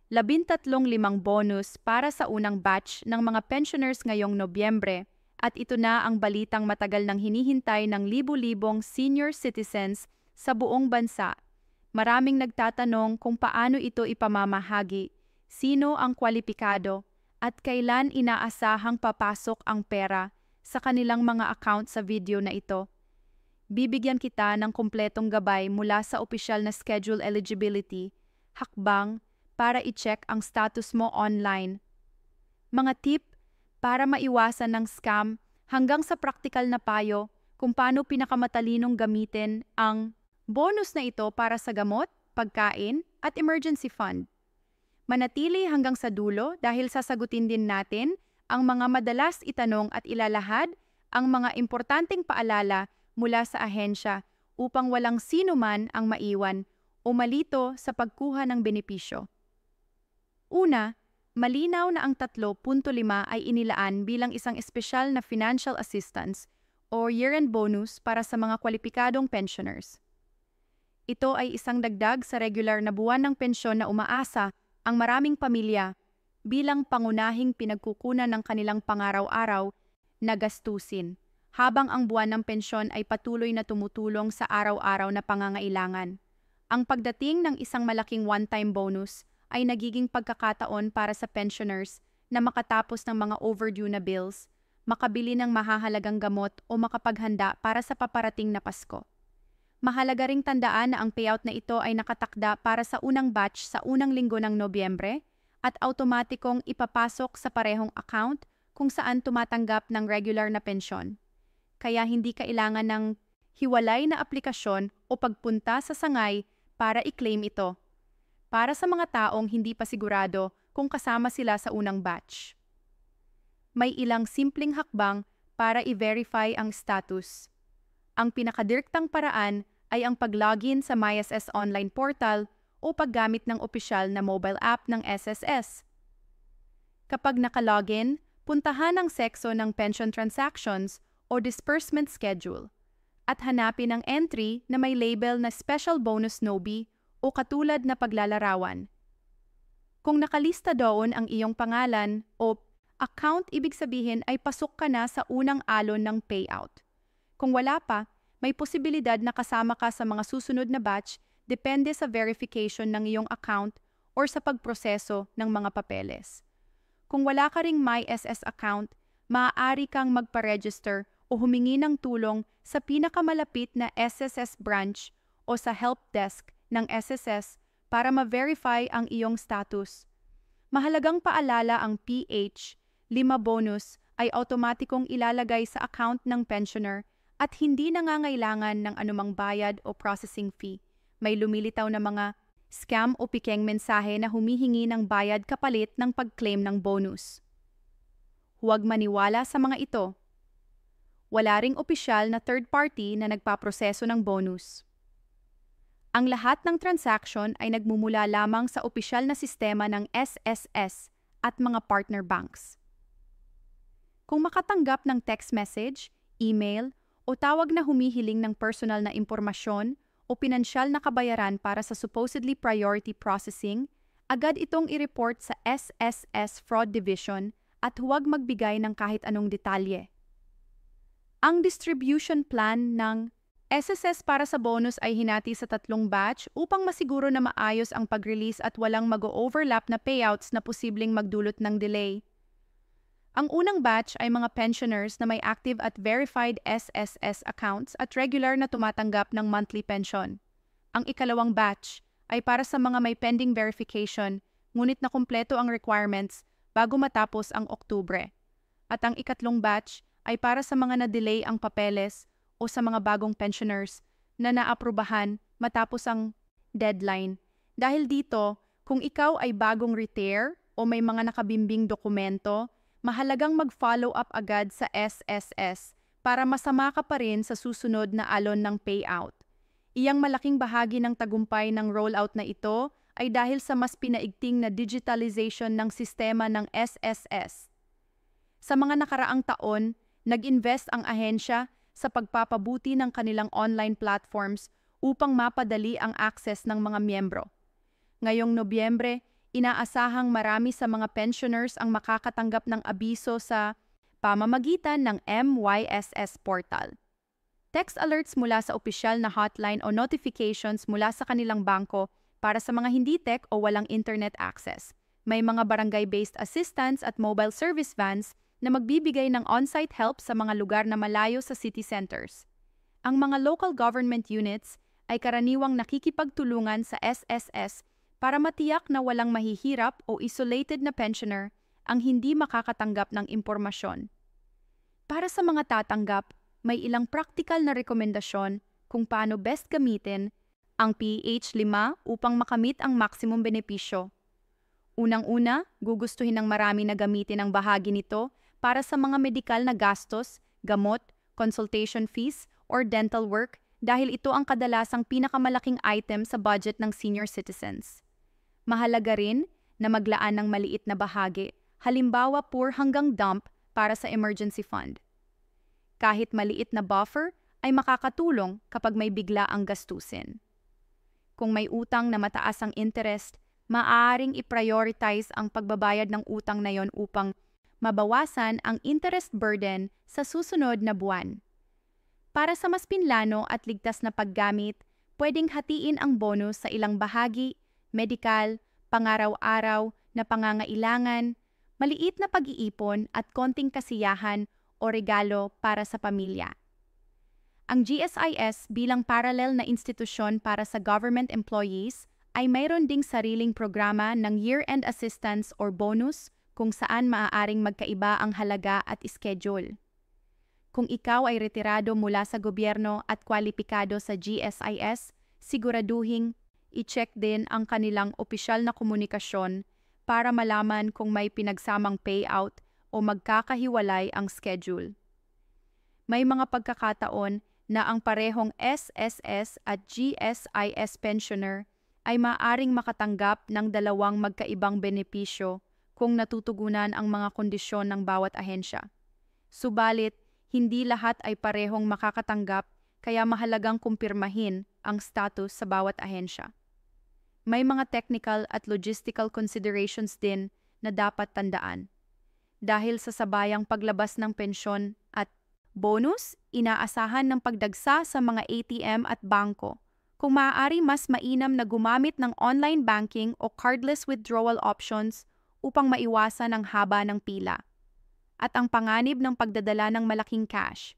13,500 bonus para sa unang batch ng mga pensioners ngayong Nobyembre at ito na ang balitang matagal nang hinihintay ng libu-libong senior citizens sa buong bansa. Maraming nagtatanong kung paano ito ipamamahagi, sino ang kwalipikado, at kailan inaasahang papasok ang pera sa kanilang mga account sa video na ito. Bibigyan kita ng kumpletong gabay mula sa opisyal na schedule eligibility, hakbang, para i-check ang status mo online. Mga tip para maiwasan ng scam hanggang sa praktikal na payo kung paano pinakamatalinong gamitin ang bonus na ito para sa gamot, pagkain, at emergency fund. Manatili hanggang sa dulo dahil sasagutin din natin ang mga madalas itanong at ilalahad ang mga importanteng paalala mula sa ahensya upang walang sino man ang maiwan o malito sa pagkuha ng benepisyo. Una, malinaw na ang 3.5 ay inilaan bilang isang espesyal na financial assistance o year-end bonus para sa mga kwalipikadong pensioners. Ito ay isang dagdag sa regular na buwan ng pensyon na umaasa ang maraming pamilya bilang pangunahing pinagkukunan ng kanilang pangaraw-araw na gastusin, habang ang buwan ng pensyon ay patuloy na tumutulong sa araw-araw na pangangailangan. Ang pagdating ng isang malaking one-time bonus ay nagiging pagkakataon para sa pensioners na makatapos ng mga overdue na bills, makabili ng mahahalagang gamot o makapaghanda para sa paparating na Pasko. Mahalaga ring tandaan na ang payout na ito ay nakatakda para sa unang batch sa unang linggo ng Nobyembre at automatikong ipapasok sa parehong account kung saan tumatanggap ng regular na pensyon. Kaya hindi kailangan ng hiwalay na aplikasyon o pagpunta sa sangay para i-claim ito, para sa mga taong hindi pa sigurado kung kasama sila sa unang batch. May ilang simpleng hakbang para i-verify ang status. Ang pinakadirektang paraan ay ang pag-login sa MySS online portal o paggamit ng opisyal na mobile app ng SSS. Kapag naka-login, puntahan ang sekso ng pension transactions o disbursement schedule at hanapin ang entry na may label na Special Bonus Nobi o katulad na paglalarawan. Kung nakalista doon ang iyong pangalan o account, ibig sabihin ay pasok ka na sa unang alon ng payout. Kung wala pa, may posibilidad na kasama ka sa mga susunod na batch depende sa verification ng iyong account or sa pagproseso ng mga papeles. Kung wala ka ring MySS account, maaari kang magpa-register o humingi ng tulong sa pinakamalapit na SSS branch o sa help desk ng SSS para ma-verify ang iyong status. Mahalagang paalala ang PH5 bonus ay automatikong ilalagay sa account ng pensioner at hindi nangangailangan ng anumang bayad o processing fee. May lumilitaw na mga scam o pikeng mensahe na humihingi ng bayad kapalit ng pag-claim ng bonus. Huwag maniwala sa mga ito. Wala ring opisyal na third party na nagpaproseso ng bonus. Ang lahat ng transaction ay nagmumula lamang sa opisyal na sistema ng SSS at mga partner banks. Kung makatanggap ng text message, email, o tawag na humihiling ng personal na impormasyon o pinansyal na kabayaran para sa supposedly priority processing, agad itong i-report sa SSS Fraud Division at huwag magbigay ng kahit anong detalye. Ang distribution plan ng SSS para sa bonus ay hinati sa 3 batch upang masiguro na maayos ang pag-release at walang mag-overlap na payouts na posibleng magdulot ng delay. Ang unang batch ay mga pensioners na may active at verified SSS accounts at regular na tumatanggap ng monthly pension. Ang ikalawang batch ay para sa mga may pending verification ngunit na kumpleto ang requirements bago matapos ang Oktubre. At ang ikatlong batch ay para sa mga na-delay ang papeles o sa mga bagong pensioners na naaprubahan matapos ang deadline. Dahil dito, kung ikaw ay bagong retire o may mga nakabimbing dokumento, mahalagang mag-follow up agad sa SSS para masama ka pa rin sa susunod na alon ng payout. Iyang malaking bahagi ng tagumpay ng rollout na ito ay dahil sa mas pinaigting na digitalization ng sistema ng SSS. Sa mga nakaraang taon, nag-invest ang ahensya sa pagpapabuti ng kanilang online platforms upang mapadali ang access ng mga miyembro. Ngayong Nobyembre, Inaasahang marami sa mga pensioners ang makakatanggap ng abiso sa pamamagitan ng MYSS portal. Text alerts mula sa opisyal na hotline o notifications mula sa kanilang bangko para sa mga hindi tech o walang internet access. May mga barangay-based assistance at mobile service vans na magbibigay ng on-site help sa mga lugar na malayo sa city centers. Ang mga local government units ay karaniwang nakikipagtulungan sa SSS para matiyak na walang mahihirap o isolated na pensioner ang hindi makakatanggap ng impormasyon. Para sa mga tatanggap, may ilang practical na rekomendasyon kung paano best gamitin ang PH5 upang makamit ang maximum benepisyo. Unang-una, gugustuhin ng marami na gamitin ang bahagi nito para sa mga medikal na gastos, gamot, consultation fees, or dental work dahil ito ang kadalasang pinakamalaking item sa budget ng senior citizens. Mahalaga rin na maglaan ng maliit na bahagi, halimbawa pour hanggang dump para sa emergency fund. Kahit maliit na buffer ay makakatulong kapag may bigla ang gastusin. Kung may utang na mataas ang interest, maaaring i-prioritize ang pagbabayad ng utang na yon upang mabawasan ang interest burden sa susunod na buwan. Para sa mas pinlano at ligtas na paggamit, pwedeng hatiin ang bonus sa ilang bahagi, medikal, pangaraw-araw na pangangailangan, maliit na pag-iipon at konting kasiyahan o regalo para sa pamilya. Ang GSIS bilang parallel na institusyon para sa government employees ay mayroon ding sariling programa ng year-end assistance or bonus kung saan maaaring magkaiba ang halaga at schedule. Kung ikaw ay retirado mula sa gobyerno at kwalipikado sa GSIS, siguraduhing i-check din ang kanilang opisyal na komunikasyon para malaman kung may pinagsamang payout o magkakahiwalay ang schedule. May mga pagkakataon na ang parehong SSS at GSIS pensioner ay maaaring makatanggap ng dalawang magkaibang benepisyo kung natutugunan ang mga kondisyon ng bawat ahensya. Subalit, hindi lahat ay parehong makakatanggap kaya mahalagang kumpirmahin ang status sa bawat ahensya. May mga technical at logistical considerations din na dapat tandaan. Dahil sa sabayang paglabas ng pensyon at bonus, inaasahan ng pagdagsa sa mga ATM at bangko. Kung maaari, mas mainam na gumamit ng online banking o cardless withdrawal options upang maiwasan ang haba ng pila. At ang panganib ng pagdadala ng malaking cash.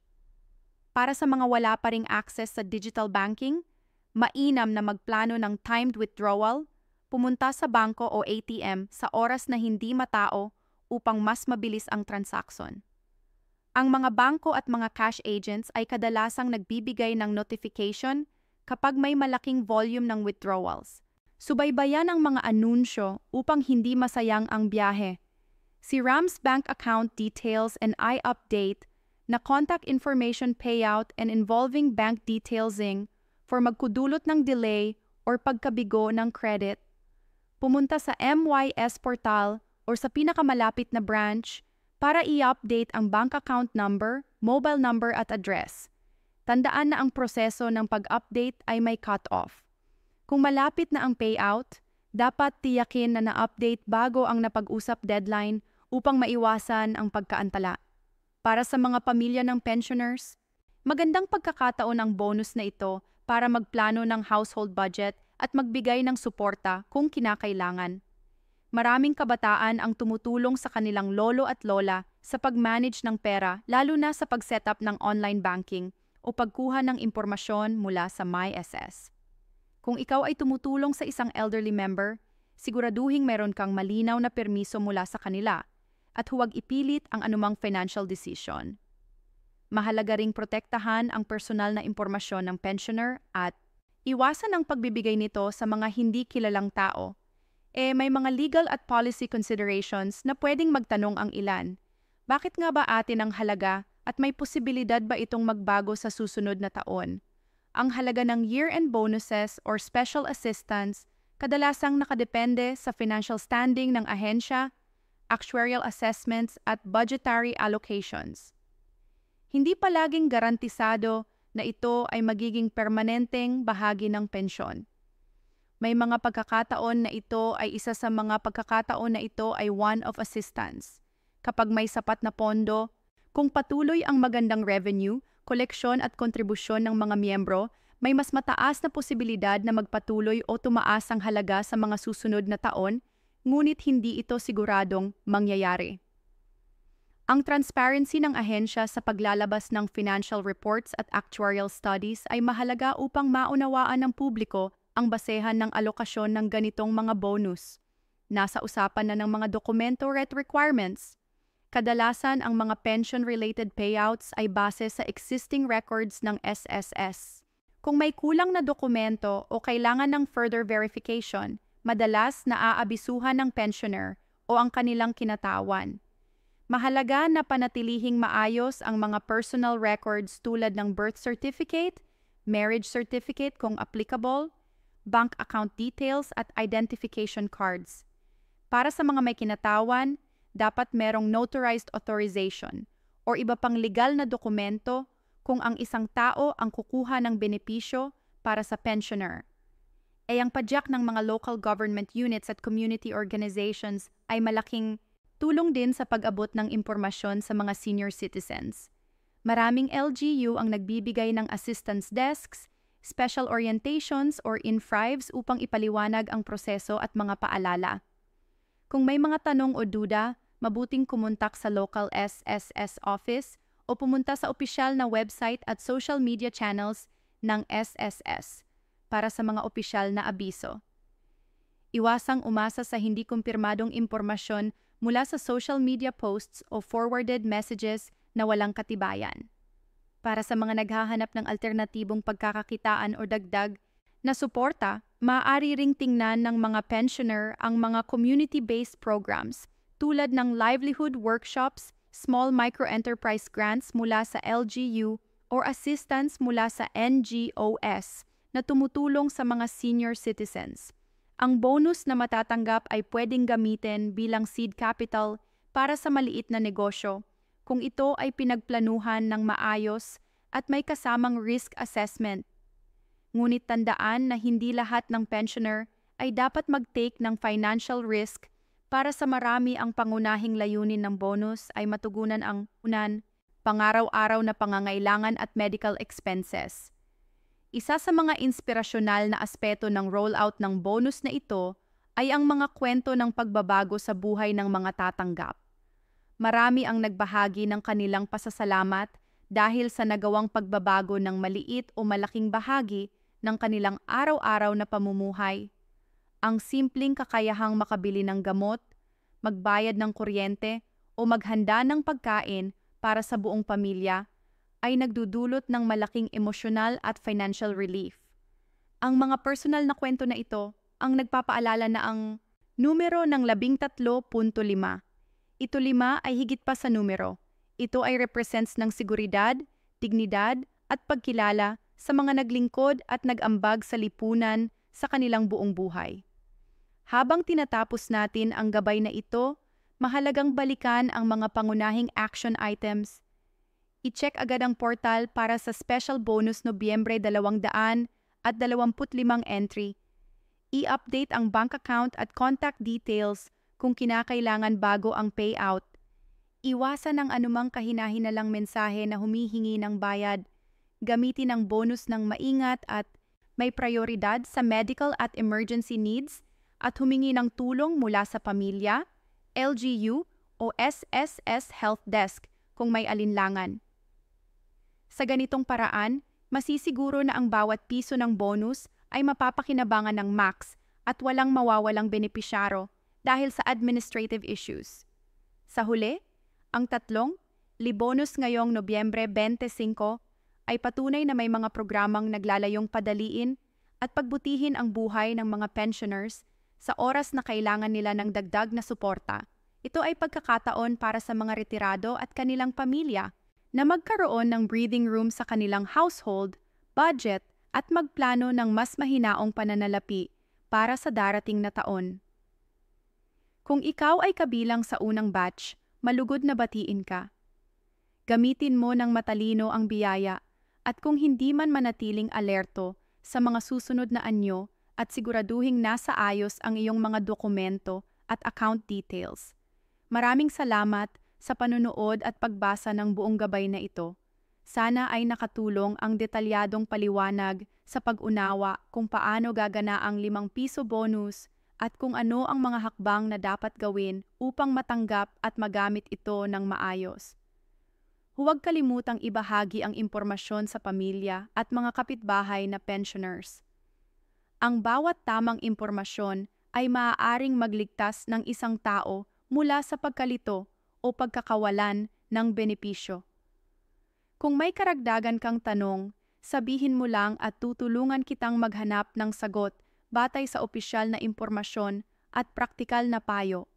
Para sa mga wala pa ring access sa digital banking, mainam na magplano ng timed withdrawal, pumunta sa bangko o ATM sa oras na hindi matao upang mas mabilis ang transaksyon. Ang mga bangko at mga cash agents ay kadalasang nagbibigay ng notification kapag may malaking volume ng withdrawals. Subaybayan ang mga anunsyo upang hindi masayang ang biyahe. Si Ram's bank account details and I-update na contact information payout and involving bank detailsing for magkudulot ng delay or pagkabigo ng credit. Pumunta sa MYS portal or sa pinakamalapit na branch para i-update ang bank account number, mobile number at address. Tandaan na ang proseso ng pag-update ay may cut-off. Kung malapit na ang payout, dapat tiyakin na na-update bago ang napag-usap deadline upang maiwasan ang pagkaantala. Para sa mga pamilya ng pensioners, magandang pagkakataon ang bonus na ito para magplano ng household budget at magbigay ng suporta kung kinakailangan. Maraming kabataan ang tumutulong sa kanilang lolo at lola sa pag-manage ng pera lalo na sa pag-setup ng online banking o pagkuha ng impormasyon mula sa MySS. Kung ikaw ay tumutulong sa isang elderly member, siguraduhing meron kang malinaw na permiso mula sa kanila at huwag ipilit ang anumang financial decision. Mahalaga ring protektahan ang personal na impormasyon ng pensioner at iwasan ang pagbibigay nito sa mga hindi kilalang tao. May mga legal at policy considerations na pwedeng magtanong ang ilan. Bakit nga ba atin ang halaga at may posibilidad ba itong magbago sa susunod na taon? Ang halaga ng year-end bonuses or special assistance kadalasang nakadepende sa financial standing ng ahensya, actuarial assessments at budgetary allocations. Hindi palaging garantisado na ito ay magiging permanenteng bahagi ng pensyon. May mga pagkakataon na ito ay isa sa mga pagkakataon na ito ay one of assistance. Kapag may sapat na pondo, kung patuloy ang magandang revenue, koleksyon at kontribusyon ng mga miyembro, may mas mataas na posibilidad na magpatuloy o tumaas ang halaga sa mga susunod na taon, ngunit hindi ito siguradong mangyayari. Ang transparency ng ahensya sa paglalabas ng financial reports at actuarial studies ay mahalaga upang maunawaan ng publiko ang basehan ng alokasyon ng ganitong mga bonus. Nasa usapan na ng mga dokumento at requirements. Kadalasan ang mga pension-related payouts ay base sa existing records ng SSS. Kung may kulang na dokumento o kailangan ng further verification, madalas naaabisuhan ng pensioner o ang kanilang kinatawan. Mahalaga na panatilihing maayos ang mga personal records tulad ng birth certificate, marriage certificate kung applicable, bank account details at identification cards. Para sa mga may kinatawan, dapat merong notarized authorization o iba pang legal na dokumento kung ang isang tao ang kukuha ng benepisyo para sa pensioner. Ang padyak ng mga local government units at community organizations ay malaking tulong din sa pag-abot ng impormasyon sa mga senior citizens. Maraming LGU ang nagbibigay ng assistance desks, special orientations or infrives upang ipaliwanag ang proseso at mga paalala. Kung may mga tanong o duda, mabuting kumontak sa local SSS office o pumunta sa opisyal na website at social media channels ng SSS para sa mga opisyal na abiso. Iwasang umasa sa hindi kumpirmadong impormasyon mula sa social media posts o forwarded messages na walang katibayan. Para sa mga naghahanap ng alternatibong pagkakakitaan o dagdag na suporta, maaari ring tingnan ng mga pensioner ang mga community-based programs tulad ng livelihood workshops, small micro-enterprise grants mula sa LGU or assistance mula sa NGOs na tumutulong sa mga senior citizens. Ang bonus na matatanggap ay pwedeng gamitin bilang seed capital para sa maliit na negosyo kung ito ay pinagplanuhan ng maayos at may kasamang risk assessment. Ngunit tandaan na hindi lahat ng pensioner ay dapat mag-take ng financial risk para sa marami ang pangunahing layunin ng bonus ay matugunan ang pangaraw-araw na pangangailangan at medical expenses. Isa sa mga inspirasyonal na aspeto ng rollout ng bonus na ito ay ang mga kwento ng pagbabago sa buhay ng mga tatanggap. Marami ang nagbahagi ng kanilang pasasalamat dahil sa nagawang pagbabago ng maliit o malaking bahagi ng kanilang araw-araw na pamumuhay. Ang simpleng kakayahang makabili ng gamot, magbayad ng kuryente o maghanda ng pagkain para sa buong pamilya ay nagdudulot ng malaking emosyonal at financial relief. Ang mga personal na kwento na ito ang nagpapaalala na ang numero ng 13.5. Ito 5 ay higit pa sa numero. Ito ay represents ng seguridad, dignidad at pagkilala sa mga naglingkod at nag-ambag sa lipunan sa kanilang buong buhay. Habang tinatapos natin ang gabay na ito, mahalagang balikan ang mga pangunahing action items. I-check agad ang portal para sa special bonus Nobyembre 225 entry. I-update ang bank account at contact details kung kinakailangan bago ang payout. Iwasan ang anumang kahinahinalang mensahe na humihingi ng bayad. Gamitin ang bonus ng maingat at may prioridad sa medical at emergency needs at humingi ng tulong mula sa pamilya, LGU o SSS Health Desk kung may alinlangan. Sa ganitong paraan, masisiguro na ang bawat piso ng bonus ay mapapakinabangan ng max at walang mawawalang benepisyaro dahil sa administrative issues. Sa huli, ang tatlong libonus ngayong Nobyembre 25 ay patunay na may mga programang naglalayong padaliin at pagbutihin ang buhay ng mga pensioners sa oras na kailangan nila ng dagdag na suporta. Ito ay pagkakataon para sa mga retirado at kanilang pamilya na magkaroon ng breathing room sa kanilang household, budget, at magplano ng mas mahinaong pananalapi para sa darating na taon. Kung ikaw ay kabilang sa unang batch, malugod na batiin ka. Gamitin mo ng matalino ang biyaya at kung hindi man manatiling alerto sa mga susunod na anyo at siguraduhing nasa ayos ang iyong mga dokumento at account details. Maraming salamat sa panunood at pagbasa ng buong gabay na ito. Sana ay nakatulong ang detalyadong paliwanag sa pag-unawa kung paano gagana ang ₱5 bonus at kung ano ang mga hakbang na dapat gawin upang matanggap at magamit ito ng maayos. Huwag kalimutang ibahagi ang impormasyon sa pamilya at mga kapitbahay na pensioners. Ang bawat tamang impormasyon ay maaaring magligtas ng isang tao mula sa pagkalito o pagkakawalan ng benepisyo. Kung may karagdagan kang tanong, sabihin mo lang at tutulungan kitang maghanap ng sagot batay sa opisyal na impormasyon at praktikal na payo.